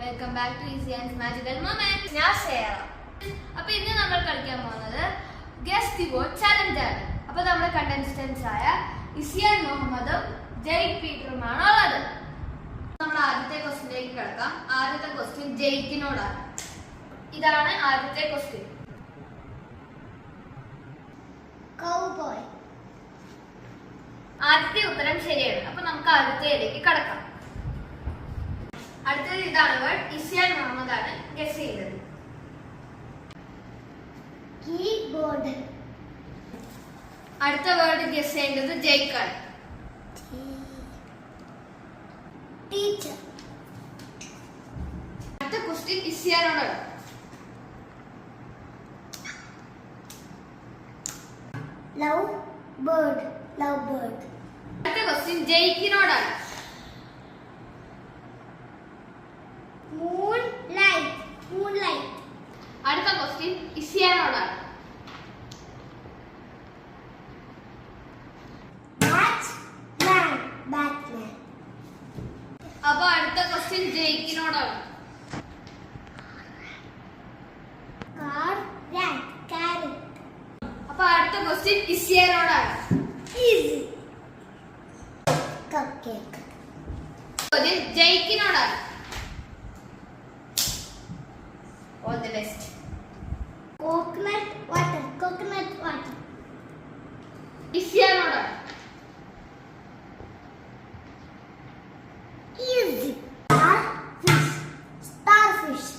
Welcome back to easy and magical moments. ഞാൻ share. അപ്പോൾ ഇന്ന് നമ്മൾ കളിക്കാൻ പോകുന്നത് ഗെസ് ദി വേർഡ് ചലഞ്ച് ആണ്. അപ്പോൾ നമ്മുടെ കണ്ടസ്റ്റൻസ് ആയ ഇസിയാൻ മുഹമ്മദും ജയ്ക്ക് പീറ്ററുമാണ് ഉള്ളത്. നമ്മൾ ആദ്യത്തെ ക്വസ്റ്റ്യനിലേക്ക് കിടക്കാം. ആദ്യത്തെ ക്വസ്റ്റ്യൻ ജയ്ക്കിനോടാണ്. ഇതാണ് ആദ്യത്തെ ക്വസ്റ്റ്യൻ. കൗബോയ്. ആദ്യത്തെ ഉത്തരം ശരിയാണ്. അപ്പൊ നമുക്ക് ആദ്യത്തേക്ക് കടക്കാം. അടുത്തത് ഇതാണ് വേർഡ്. ഇസിയാൻ മുഹമ്മദ് ആണ് ഗസ് ചെയ്തത്. കീബോർഡ്. അടുത്ത വേർഡ് ഗസ് ചെയ്യേണ്ടത് ജയ്ക്കാണ്. ടീച്ചർ. അടുത്ത ക്വസ്റ്റ്യൻ ഇസിയാനോടാണ്. Love bird. Love bird. അടുത്ത ക്വസ്റ്റ്യൻ ജയ്ക്കിനോടാണ്. Moon light. Moon light. അടുത്ത ക്വസ്റ്റ്യൻ ഇസിയാനോടാണ്. ബാറ്റ്മാൻ. ബാറ്റ്മാൻ. അപ്പൊ അടുത്ത ക്വസ്റ്റ്യൻ ജയ്ക്കിനോടാണ്. കാർ. റാറ്റ്. കാരറ്റ്. അപ്പൊ അടുത്ത ക്വസ്റ്റ്യൻ ഇസിയാനോടാണ്. ഈസി. Cup cake. ചോദ്യം ജയ്ക്കിനോടാണ്. All the best. Coconut water. Coconut water. ഇസിയാനോടാണ്. ഈസി. സ്റ്റാർഫിഷ്. സ്റ്റാർഫിഷ്.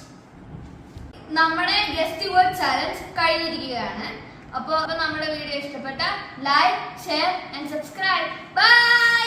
നമ്മുടെ ഗസ്റ്റ് വേർഡ് ചാലഞ്ച് കഴിഞ്ഞിരിക്കുകയാണ്. അപ്പോൾ നമ്മുടെ വീഡിയോ ഇഷ്ടപ്പെട്ട like, share and subscribe. By.